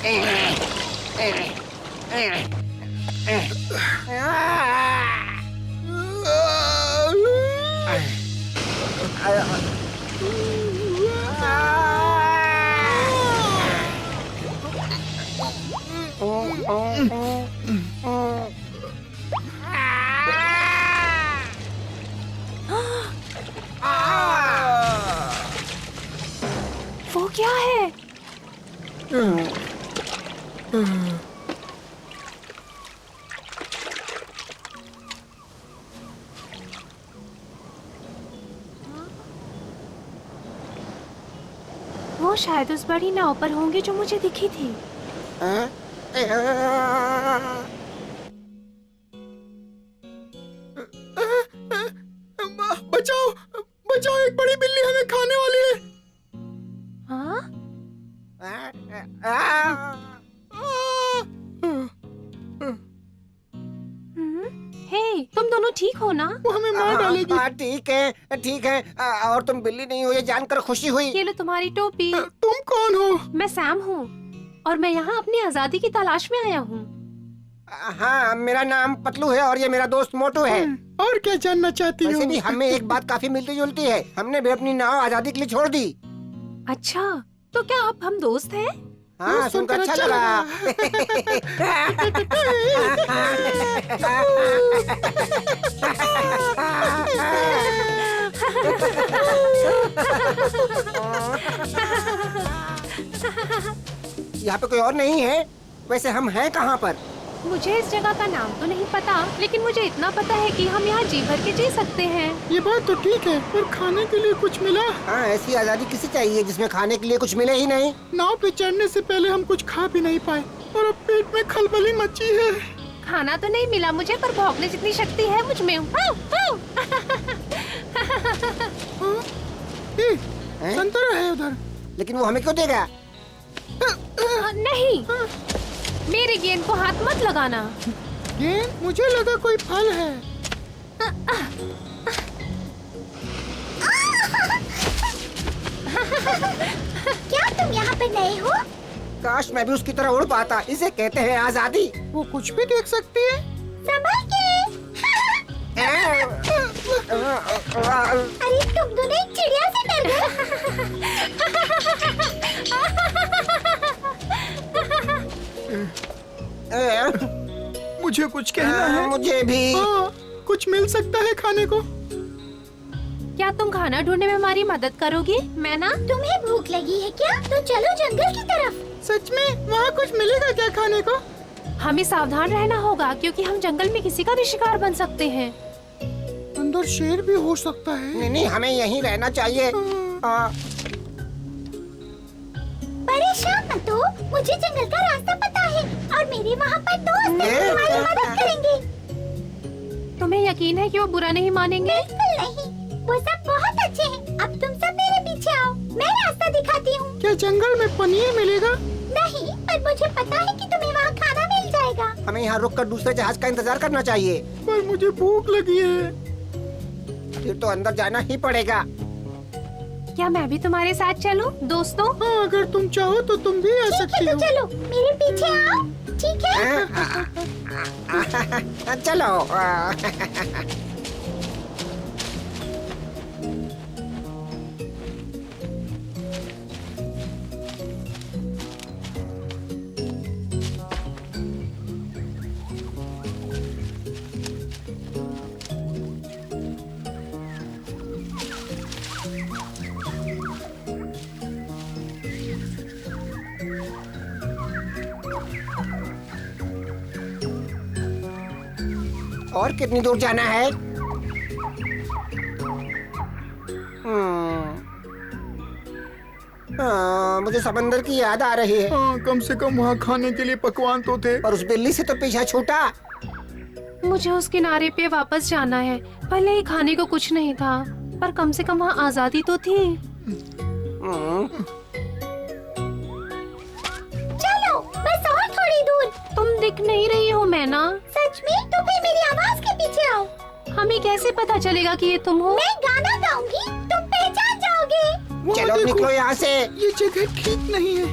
वो क्या है? वो शायद उस बड़ी नाव पर होंगे जो मुझे दिखी थी। बचाओ बचाओ, एक बड़ी बिल्ली हमें खाने वाली है। हाँ? हे, तुम दोनों ठीक हो ना? वो हमें मार डालेगी। हाँ ठीक है ठीक है। और तुम बिल्ली नहीं हो ये जानकर खुशी हुई। ये लो तुम्हारी टोपी। तुम कौन हो? मैं सैम हूँ और मैं यहाँ अपनी आजादी की तलाश में आया हूँ। हाँ, मेरा नाम पतलू है और ये मेरा दोस्त मोटू है। और क्या जानना चाहती हो? वैसे भी हमें एक बात काफी मिलती जुलती है। हमने भी अपनी नाव आजादी के लिए छोड़ दी। अच्छा, तो क्या अब हम दोस्त हैं? हाँ, सुनकर अच्छा लगा। यहाँ पे कोई और नहीं है? वैसे हम हैं कहाँ पर? मुझे इस जगह का नाम तो नहीं पता, लेकिन मुझे इतना पता है कि हम यहाँ जी भर के जी सकते हैं। ये बात तो ठीक है, पर खाने के लिए कुछ मिला? हाँ, ऐसी आजादी किसे चाहिए जिसमें खाने के लिए कुछ मिले ही नहीं। नाव पे चढ़ने से पहले हम कुछ खा भी नहीं पाए और अब पेट में खलबली मची है। खाना तो नहीं मिला मुझे, पर भौंकने जितनी शक्ति है मुझ में। संतरा है उधर। लेकिन वो हमें क्यों देगा? नहीं, मेरे गेंद को हाथ मत लगाना। गेंद? मुझे लगा कोई फल है। क्या तुम यहाँ पे नए हो? काश मैं भी उसकी तरह उड़ पाता। इसे कहते हैं आजादी। वो कुछ भी देख सकती है। संभल के। अरे तुम दोनों एक चिड़िया से डर गए। मुझे कुछ कहना है। मुझे भी। कुछ मिल सकता है खाने को? क्या तुम खाना ढूंढने में हमारी मदद करोगी? मैं ना। तुम्हें भूख लगी है क्या? तो चलो जंगल की तरफ। सच में? वहाँ कुछ मिलेगा क्या खाने को? हमें सावधान रहना होगा क्योंकि हम जंगल में किसी का भी शिकार बन सकते हैं। अंदर शेर भी हो सकता है। नहीं नहीं, हमें यहीं रहना चाहिए। परेशान मत हो, मुझे जंगल का रास्ता पता है और मेरे वहाँ पर दोस्त हैं जो तुम्हारी मदद करेंगे। तुम्हें यकीन है कि वो बुरा नहीं मानेंगे? बिल्कुल नहीं, वो सब बहुत अच्छे हैं। अब तुम सब मेरे पीछे आओ, मैं रास्ता दिखाती हूँ। क्या जंगल में पनीर मिलेगा? नहीं, पर मुझे पता है कि तुम्हें वहाँ खाना मिल जाएगा। हमें यहाँ रुककर दूसरे जहाज का इंतजार करना चाहिए। पर मुझे भूख लगी है। फिर तो अंदर जाना ही पड़ेगा। क्या मैं भी तुम्हारे साथ चलूं, दोस्तों? हाँ, अगर तुम चाहो तो तुम भी आ सकती तो हो। चलो मेरे पीछे आओ, ठीक है? चलो। और कितनी दूर जाना है? मुझे समंदर की याद आ रही है। हाँ, कम से कम वहाँ खाने के लिए पकवान तो थे। पर उस बिल्ली से तो पीछा छूटा। मुझे उस किनारे पे वापस जाना है। भले ही खाने को कुछ नहीं था, पर कम से कम वहाँ आजादी तो थी। चलो बस और थोड़ी दूर। तुम दिख नहीं रही हो मैना। सच में? तो फिर मेरी आवाज के पीछे आओ। हमें कैसे पता चलेगा कि ये तुम हो? मैं गाना गाऊंगी, तुम पहचान जाओगे। चलो निकलो यहाँ से। ये जगह ठीक नहीं है।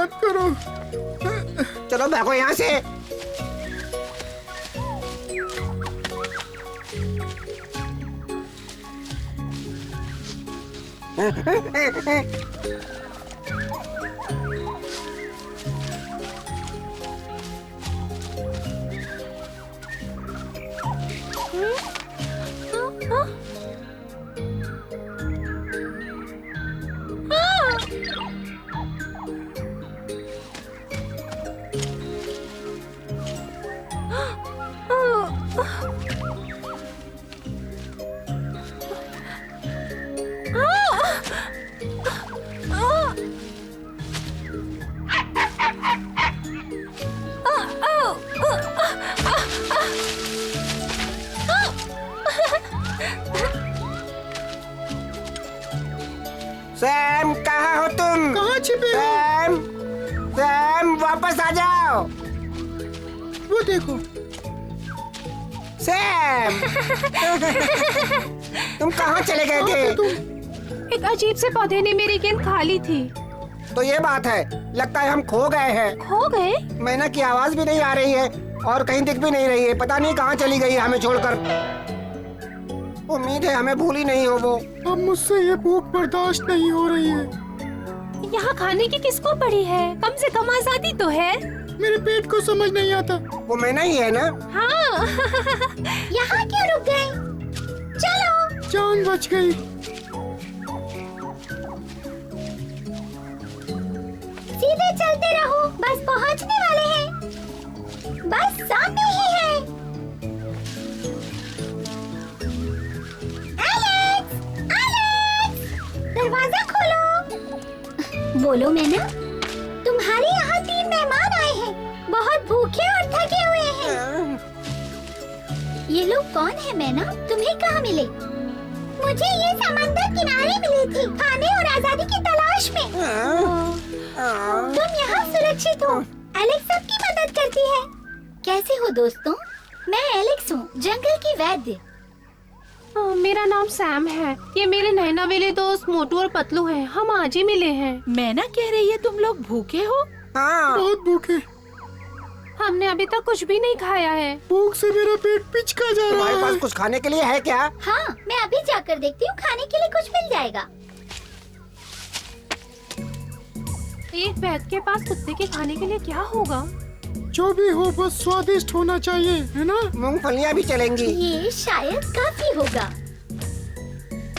मत करो। चलो भागो यहाँ से। सैम, कहाँ हो तुम? कहाँ छिपे हो? सैम, सैम वापस आ जाओ। वो देखो। सैम तुम कहाँ चले गए थे? एक अजीब से पौधे ने मेरी गेंद खा ली थी। तो ये बात है, लगता है हम खो गए हैं। खो गए? मैना की आवाज भी नहीं आ रही है और कहीं दिख भी नहीं रही है। पता नहीं कहाँ चली गई है हमें छोड़कर। उम्मीद है हमें भूली नहीं हो वो। अब मुझसे ये भूख बर्दाश्त नहीं हो रही है। यहाँ खाने की किसको पड़ी है? कम से कम आजादी तो है। मेरे पेट को समझ नहीं आता। वो मैना ही है ना? हाँ। यहाँ क्यों रुक गए? चलो। जान बच गई। सीधे चलते रहो, बस पहुँचने वाले हैं। बस सामने ही है। एलेक्स, एलेक्स, दरवाजा खोलो। बोलो मैना, तुम्हारे यहाँ 3 मेहमान आए हैं। बहुत भूखे और थके हुए हैं। ये लोग कौन है मैना? तुम्हें कहाँ मिले? मुझे ये समंदर किनारे मिले थे, खाने और आजादी की तलाश में। तुम यहाँ सुरक्षित हो। एलेक्स सबकी मदद करती है। कैसे हो दोस्तों? मैं एलेक्स हूँ, जंगल की वैद्य। मेरा नाम सैम है। ये मेरे नैना वाले दोस्त मोटू और पतलू हैं। हम आज ही मिले हैं। मैना कह रही है तुम लोग भूखे हो? हाँ। बहुत भूखे। हमने अभी तक कुछ भी नहीं खाया है। भूख से मेरा पेट पिचका जा रहा तुम्हारे पास है। कुछ खाने के लिए है क्या? हाँ, मैं अभी जाकर देखती हूँ, खाने के लिए कुछ मिल जाएगा। एक वैद्य के पास कुत्ते के खाने के लिए क्या होगा? जो भी हो बस स्वादिष्ट होना चाहिए, है ना? मूंगफलियाँ भी चलेंगी। ये शायद काफी होगा।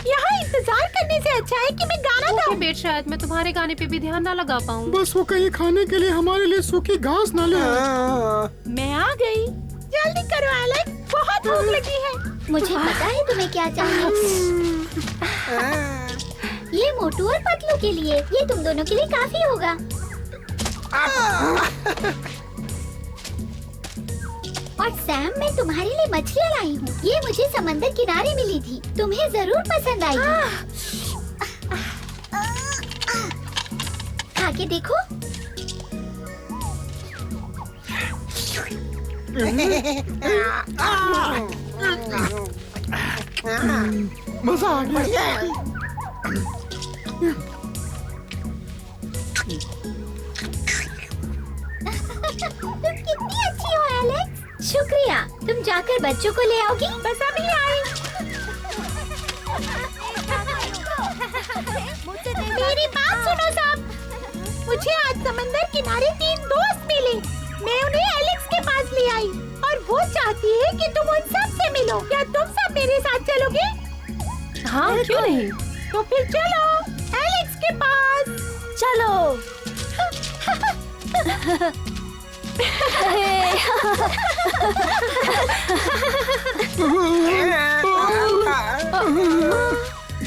यहाँ इंतजार करने से अच्छा है कि मैं गाना गाऊं। बेट शायद मैं तुम्हारे गाने पे भी ध्यान न लगा पाऊँ। बस वो कहीं खाने के लिए हमारे लिए सूखी घास न ले आए। हाँ। मैं आ गई। जल्दी करो एलेक्स, बहुत भूख लगी है। मुझे पता है तुम्हें क्या चाहिए। ये मोटू और पतलू के लिए, ये तुम दोनों के लिए काफी होगा। और सैम, मैं तुम्हारे लिए मछलियाँ लाई हूँ। ये मुझे समंदर किनारे मिली थी। तुम्हें जरूर पसंद आएगी। खा के देखो। मजा आ गया। तुम कितनी अच्छी हो एलेक्स। शुक्रिया। तुम जाकर बच्चों को ले आओगी? बस अभी आई। मेरी बात सुनो सब। मुझे आज समंदर किनारे 3 दोस्त मिले। मैं उन्हें एलेक्स के पास ले आई और वो चाहती है कि तुम उन सब से मिलो। क्या तुम सब मेरे साथ चलोगे? हाँ, क्यों नहीं? तो फिर चलो एलेक्स के पास। चलो।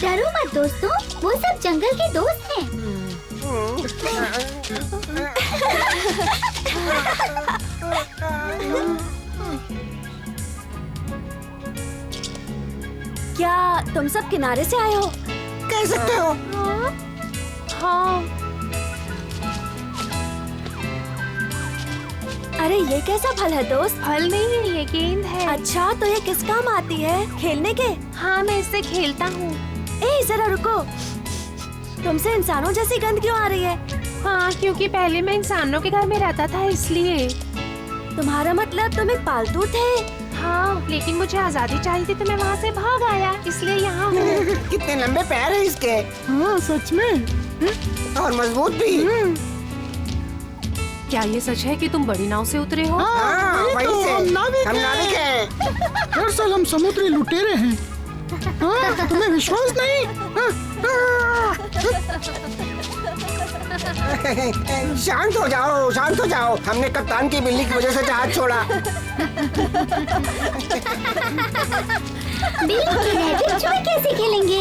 डरो मत दोस्तों, वो सब जंगल के दोस्त हैं। क्या तुम सब किनारे से आए हो? कह सकते हो। हाँ। अरे ये कैसा फल है दोस्त? फल नहीं है, ये गेंद है। अच्छा, तो ये किस काम आती है? खेलने के? हाँ, मैं इससे खेलता हूँ। ए जरा रुको, तुमसे इंसानों जैसी गंध क्यों आ रही है? हाँ, क्योंकि पहले मैं इंसानों के घर में रहता था इसलिए। तुम्हारा मतलब तुम एक पालतू थे? हाँ, लेकिन मुझे आजादी चाहिए थी तो मैं वहाँ से भाग आया, इसलिए यहाँ हूँ। कितने लंबे पैर हैं इसके, हाँ सच में। और मजबूत भी। क्या ये सच है कि तुम बड़ी नाव से उतरे हो? हाँ, वही वहीं तो, से। हम नाविक हम हैं। नाविक हैं। दरअसल हम समुद्री लुटेरे हैं। हाँ, तुम्हें विश्वास नहीं? शांत हो जाओ, शांत हो जाओ। हमने कप्तान की बिल्ली की वजह से जहाज छोड़ा। बिल्ली के रैबिट में कैसे खेलेंगे?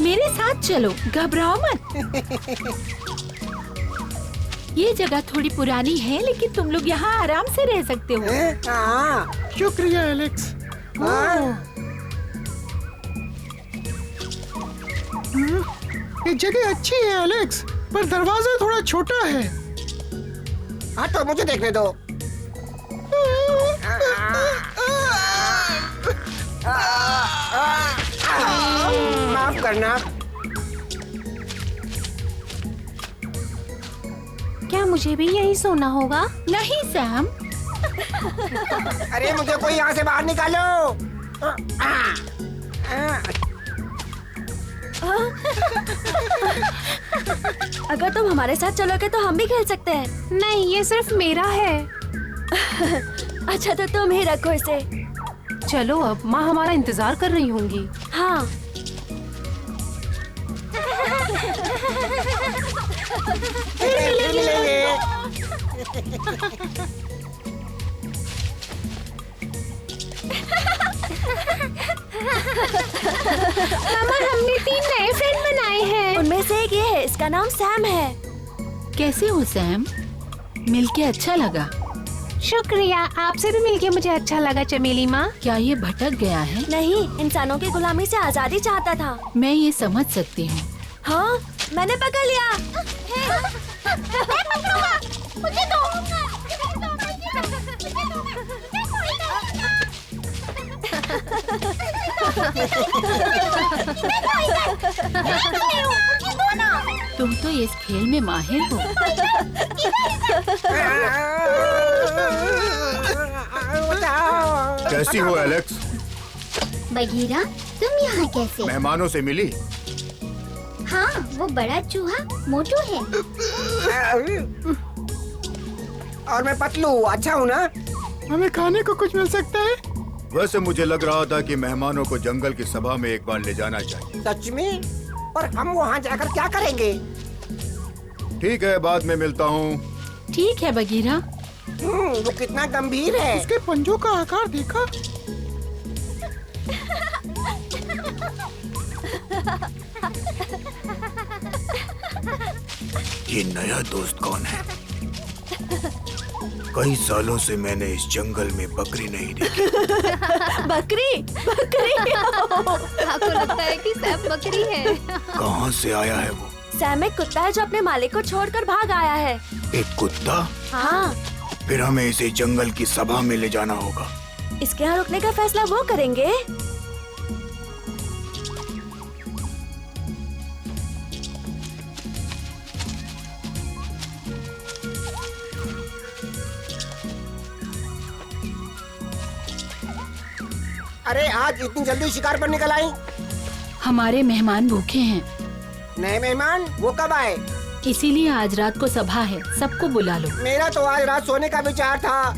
मेरे साथ चलो, घबराओ मत। ये जगह थोड़ी पुरानी है, लेकिन तुम लोग यहाँ आराम से रह सकते हो। हाँ, शुक्रिया एलेक्स। हाँ। ये जगह अच्छी है एलेक्स, पर दरवाजा थोड़ा छोटा है। हाँ तो मुझे देखने दो। माफ करना। क्या मुझे भी यही सोना होगा? नहीं सैम, अरे मुझे कोई यहाँ से बाहर निकालो। अगर तुम हमारे साथ चलोगे तो हम भी खेल सकते हैं। नहीं, ये सिर्फ मेरा है। अच्छा तो तुम ही रखो इसे। चलो अब, माँ हमारा इंतजार कर रही होंगी। हाँ। फिर मिलेंगे। मामा, हमने 3 नए फ्रेंड बनाए हैं। उनमें से एक ये है, इसका नाम सैम है। कैसे हो सैम? मिलके अच्छा लगा। शुक्रिया, आपसे भी मिलके मुझे अच्छा लगा चमेली माँ। क्या ये भटक गया है? नहीं, इंसानों की गुलामी से आजादी चाहता था। मैं ये समझ सकती हूँ। हाँ, मैंने पकड़ लिया। मुझे दो। तुम तो इस खेल में माहिर हो। कैसी हो एलेक्स? बगीरा, तुम यहाँ कैसे? मेहमानों से मिली? हाँ, वो बड़ा चूहा मोटू है। और मैं पतलू, अच्छा हूँ ना? हमें खाने को कुछ मिल सकता है? वैसे मुझे लग रहा था कि मेहमानों को जंगल की सभा में एक बार ले जाना चाहिए। सच में? पर हम वहाँ जाकर क्या करेंगे? ठीक है, बाद में मिलता हूँ। ठीक है बगीरा। वो कितना गंभीर है। उसके पंजों का आकार देखा? ये नया दोस्त कौन है? कई सालों से मैंने इस जंगल में बकरी नहीं देखी। बकरी? बकरी? आपको लगता है कि सैम बकरी है? कहाँ से आया है वो? सैम एक कुत्ता है जो अपने मालिक को छोड़कर भाग आया है। एक कुत्ता? हाँ। फिर हमें इसे जंगल की सभा में ले जाना होगा। इसके यहाँ रुकने का फैसला वो करेंगे। अरे आज इतनी जल्दी शिकार पर निकल आई? हमारे मेहमान भूखे हैं, नए मेहमान? वो कब आए? इसीलिए आज रात को सभा है, सबको बुला लो। मेरा तो आज रात सोने का विचार था।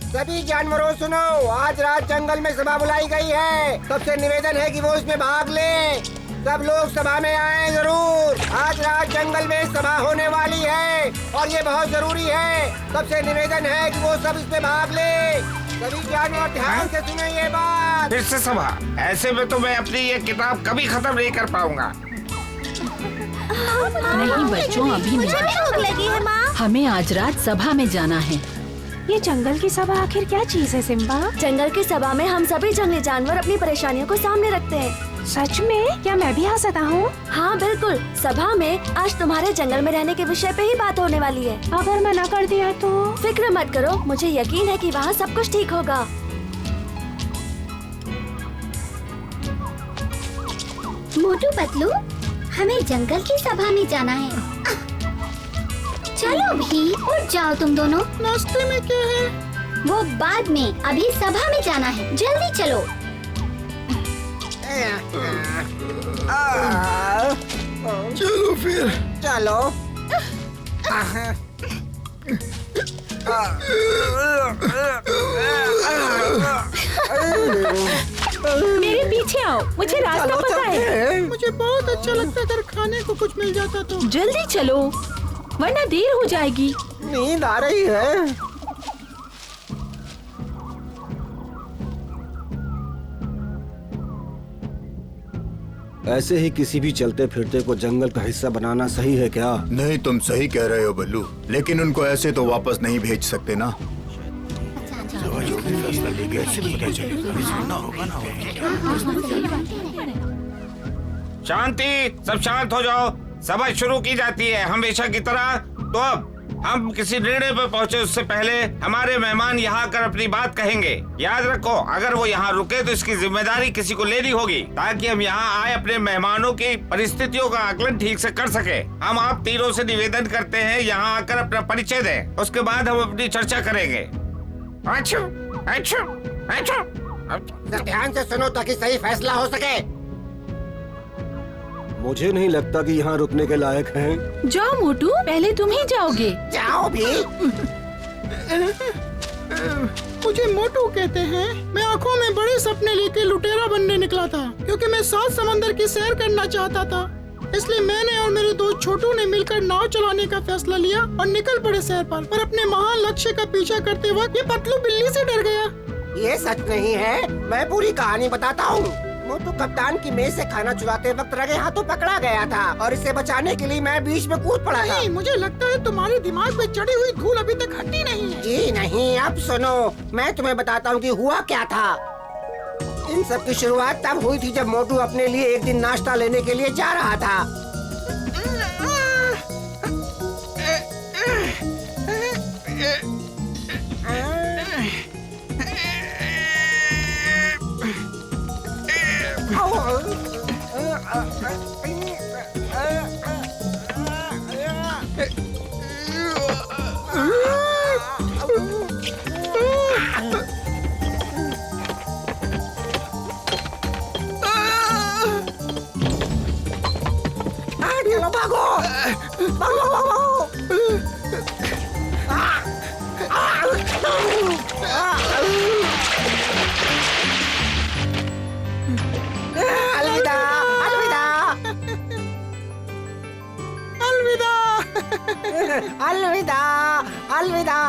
सभी जानवरों सुनो, आज रात जंगल में सभा बुलाई गई है। सबसे निवेदन है कि वो इसमें भाग ले। सब लोग सभा में आए जरूर। आज रात जंगल में सभा होने वाली है और ये बहुत जरूरी है। सबसे निवेदन है कि वो सब इसमें भाग ले। सभी जानवर ध्यान से सुने ये बात। फिर से सभा? ऐसे में तो मैं अपनी ये किताब कभी खत्म नहीं कर पाऊंगा। नहीं बच्चों, अभी मुझे नहीं। भी भूख लगी है माँ। हमें आज रात सभा में जाना है। ये जंगल की सभा आखिर क्या चीज है सिम्बा? जंगल की सभा में हम सभी जंगली जानवर अपनी परेशानियों को सामने रखते हैं। सच में? क्या मैं भी आ सकता हूँ? हाँ बिल्कुल, सभा में आज तुम्हारे जंगल में रहने के विषय पे ही बात होने वाली है। अगर मना कर दिया तो? फिक्र मत करो, मुझे यकीन है कि वहाँ सब कुछ ठीक होगा। मोटू पतलू, हमें जंगल की सभा में जाना है। चलो भी, उठ जाओ तुम दोनों। नाश्ते में क्या है? वो बाद में, अभी सभा में जाना है, जल्दी चलो। चलो फिर। चलो। मेरे पीछे आओ, मुझे रास्ता पता है। मुझे बहुत अच्छा लगता अगर खाने को कुछ मिल जाता तो। जल्दी चलो, वरना देर हो जाएगी। नींद आ रही है। ऐसे ही किसी भी चलते फिरते को जंगल का हिस्सा बनाना सही है क्या? नहीं, तुम सही कह रहे हो बल्लू, लेकिन उनको ऐसे तो वापस नहीं भेज सकते ना। शांति, सब शांत हो जाओ। सभा शुरू की जाती है हमेशा की तरह। तो अब हम किसी निर्णय पर पहुंचे उससे पहले हमारे मेहमान यहाँ आकर अपनी बात कहेंगे। याद रखो, अगर वो यहाँ रुके तो इसकी जिम्मेदारी किसी को लेनी होगी, ताकि हम यहाँ आए अपने मेहमानों की परिस्थितियों का आकलन ठीक से कर सके। हम आप तीनों से निवेदन करते हैं यहाँ आकर अपना परिचय दें, उसके बाद हम अपनी चर्चा करेंगे। अच्छा, अच्छा, अच्छा। ध्यान से सुनो ताकि सही फैसला हो सके। मुझे नहीं लगता कि यहाँ रुकने के लायक हैं। जाओ मोटू, पहले तुम ही जाओगे। जाओ भी। मुझे मोटू कहते हैं। मैं आंखों में बड़े सपने लेके लुटेरा बनने निकला था, क्योंकि मैं 7 समंदर की सैर करना चाहता था। इसलिए मैंने और मेरे दोस्त छोटू ने मिलकर नाव चलाने का फैसला लिया और निकल पड़े सैर पर अपने महान लक्ष्य का पीछा करते वक्त ये पतलू बिल्ली से डर गया। ये सच नहीं है, मैं पूरी कहानी बताता हूँ। मोटू कप्तान की मेज से खाना चुराते वक्त रगे हाथों पकड़ा गया था और इसे बचाने के लिए मैं बीच में कूद पड़ा था। नहीं, मुझे लगता है तुम्हारे दिमाग में चढ़ी हुई धूल अभी तक हटी नहीं है। जी नहीं, अब सुनो, मैं तुम्हें बताता हूँ कि हुआ क्या था। इन सब की शुरुआत तब हुई थी जब मोटू अपने लिए एक दिन नाश्ता लेने के लिए जा रहा था। चलो भागो, भागो, भागो। अलविदा, अलविदा, अलविदा। अलविदा, अलविदा।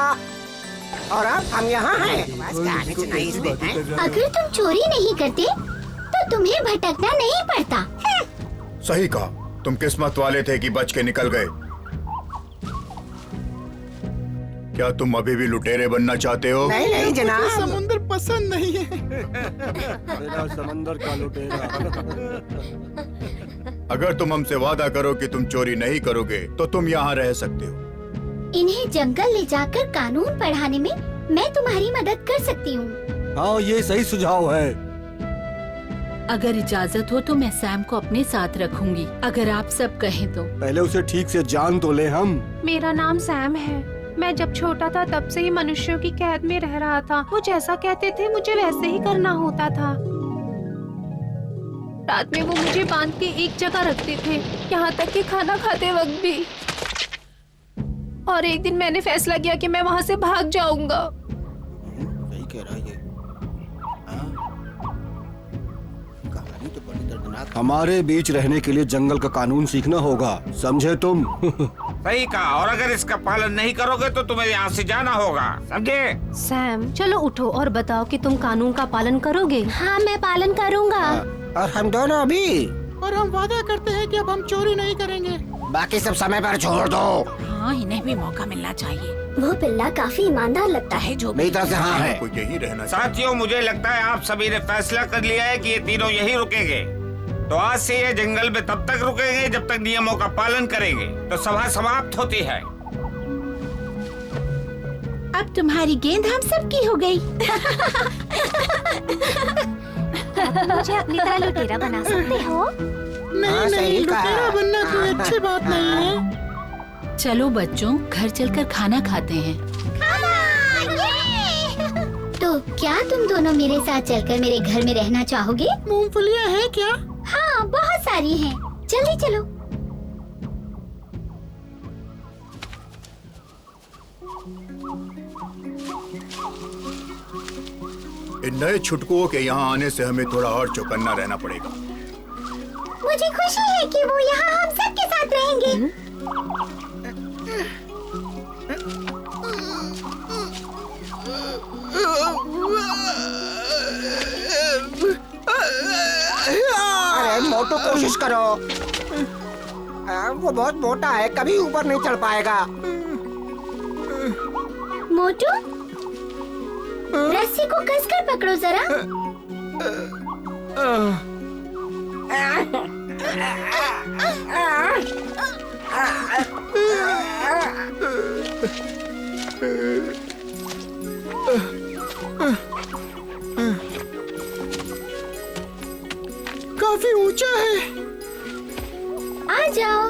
और अब हम यहाँ हैं। बस कहानी सुनाई इसने, हैं? अगर तुम चोरी नहीं करते तो तुम्हें भटकना नहीं पड़ता। सही कहा, तुम किस्मत वाले थे कि बच के निकल गए। क्या तुम अभी भी लुटेरे बनना चाहते हो? नहीं नहीं जनाब, समुद्र पसंद नहीं है। मेरा समंदर का लुटेरा। अगर तुम हमसे वादा करो कि तुम चोरी नहीं करोगे तो तुम यहाँ रह सकते हो। इन्हें जंगल ले जाकर कानून पढ़ाने में मैं तुम्हारी मदद कर सकती हूँ। हाँ, ये सही सुझाव है। अगर इजाजत हो तो मैं सैम को अपने साथ रखूंगी, अगर आप सब कहें तो। पहले उसे ठीक से जान तो ले हम। मेरा नाम सैम है। मैं जब छोटा था तब से ही मनुष्यों की कैद में रह रहा था। वो जैसा कहते थे मुझे वैसे ही करना होता था। रात में वो मुझे बांध के एक जगह रखते थे, यहाँ तक कि खाना खाते वक्त भी। और एक दिन मैंने फैसला किया कि मैं वहाँ से भाग जाऊंगा। सही कह रहा है ये। कहानी तो बड़ी दर्दनाक। हमारे बीच रहने के लिए जंगल का कानून सीखना होगा, समझे तुम? सही कहा, और अगर इसका पालन नहीं करोगे तो तुम्हें यहाँ से जाना होगा, समझे? सैम, चलो उठो और बताओ कि तुम कानून का पालन करोगे। हाँ, मैं पालन करूँगा। और हम दोनों भी। और हम वादा करते हैं कि अब हम चोरी नहीं करेंगे। बाकी सब समय पर छोड़ दो। हाँ, इन्हें भी मौका मिलना चाहिए। वो पिल्ला काफी ईमानदार लगता है। जो मेरी तरफ से हाँ है। कोई यही रहना साथियों, मुझे लगता है आप सभी ने फैसला कर लिया है कि ये तीनों यहीं रुकेंगे। तो आज से ये जंगल में तब तक रुकेंगे जब तक नियमों का पालन करेंगे। तो सभा समाप्त होती है। अब तुम्हारी गेंद हम सब की हो गई। मुझे अपनी तरह लुटेरा बना सकते हो? नहीं हाँ, नहीं, सही कहा। लुटेरा बनना कोई अच्छी बात नहीं है। चलो बच्चों, घर चलकर खाना खाते हैं। तो क्या तुम दोनों मेरे साथ चलकर मेरे घर में रहना चाहोगे? मूंगफलियाँ हैं क्या? हाँ, बहुत सारी हैं। जल्दी चलो। इन नए छुटकुओं के यहाँ आने से हमें थोड़ा और चौकन्ना रहना पड़ेगा। मुझे खुशी है कि वो यहाँ हम सब के साथ रहेंगे। अरे मोटू, कोशिश करो। वो बहुत मोटा है, कभी ऊपर नहीं चढ़ पाएगा। मोटू, रस्सी को कसकर पकड़ो जरा। काफी ऊंचा है। आ जाओ।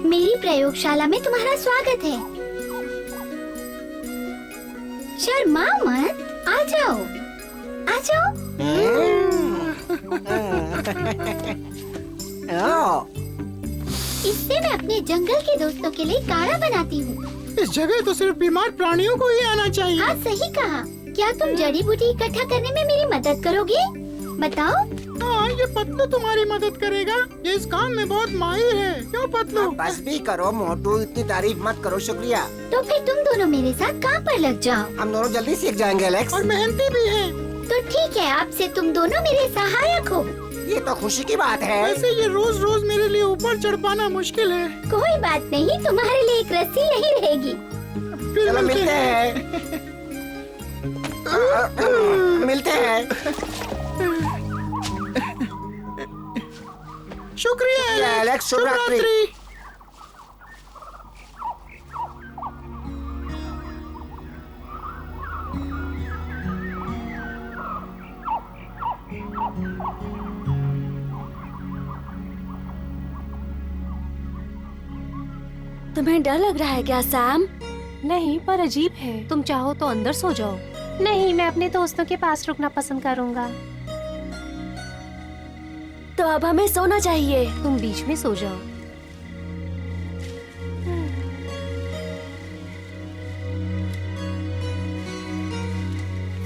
मेरी प्रयोगशाला में तुम्हारा स्वागत है। शर्मा मत, आ जाओ, आ जाओ। इससे मैं अपने जंगल के दोस्तों के लिए काढ़ा बनाती हूँ। इस जगह तो सिर्फ बीमार प्राणियों को ही आना चाहिए। हाँ, सही कहा। क्या तुम जड़ी बूटी इकट्ठा करने में मेरी मदद करोगे? बताओ। हाँ, ये पतलू तुम्हारी मदद करेगा। ये इस काम में बहुत माहिर है। क्यों पतलू? बस भी करो मोटू, इतनी तारीफ मत करो। शुक्रिया। तो फिर तुम दोनों मेरे साथ काम पर लग जाओ। हम दोनों जल्दी सीख जाएंगे एलेक्स। और मेहनती भी है। तो ठीक है, अब से तुम दोनों मेरे सहायक हो। ये तो खुशी की बात है। वैसे ये रोज रोज मेरे लिए ऊपर चढ़ पाना मुश्किल है। कोई बात नहीं, तुम्हारे लिए एक रस्सी यही रहेगी। फिर चलो मिलते हैं। मिलते हैं। शुक्रिया एलेक्स, शुभ रात्रि। तुम्हें डर लग रहा है क्या सैम? नहीं, पर अजीब है। तुम चाहो तो अंदर सो जाओ। नहीं, मैं अपने दोस्तों के पास रुकना पसंद करूंगा। तो अब हमें सोना चाहिए। तुम बीच में सो जाओ।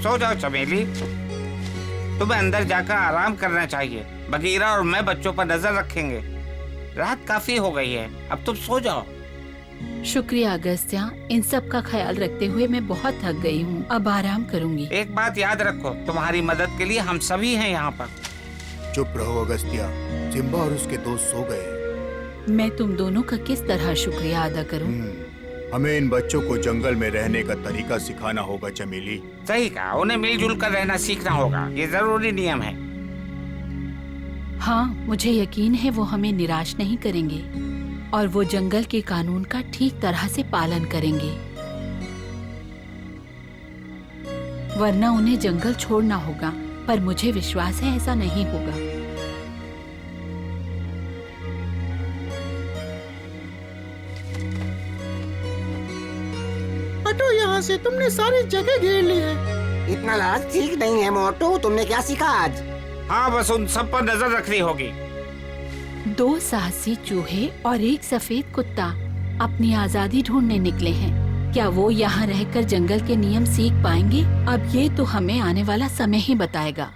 सो जाओ चमेली, तुम्हें अंदर जाकर आराम करना चाहिए। बगीरा और मैं बच्चों पर नजर रखेंगे। रात काफी हो गई है, अब तुम सो जाओ। शुक्रिया अगस्त्या, इन सब का ख्याल रखते हुए मैं बहुत थक गई हूँ। अब आराम करूँगी। एक बात याद रखो, तुम्हारी मदद के लिए हम सभी हैं यहाँ पर। चुप रहो अगस्त्या, सिम्बा और उसके दोस्त सो गए। मैं तुम दोनों का किस तरह शुक्रिया अदा करूँ? हमें इन बच्चों को जंगल में रहने का तरीका सिखाना होगा चमेली। सही कहा, उन्हें मिलजुल कर रहना सीखना होगा। ये जरूरी नियम है। हाँ, मुझे यकीन है वो हमें निराश नहीं करेंगे और वो जंगल के कानून का ठीक तरह से पालन करेंगे, वरना उन्हें जंगल छोड़ना होगा। पर मुझे विश्वास है ऐसा नहीं होगा। हटो यहाँ से, तुमने सारी जगह घेर ली है। इतना लालच ठीक नहीं है मोटू। तुमने क्या सीखा आज? हाँ, बस उन सब पर नजर रखनी होगी। 2 साहसी चूहे और 1 सफेद कुत्ता अपनी आजादी ढूंढने निकले हैं। क्या वो यहाँ रहकर जंगल के नियम सीख पाएंगे? अब ये तो हमें आने वाला समय ही बताएगा।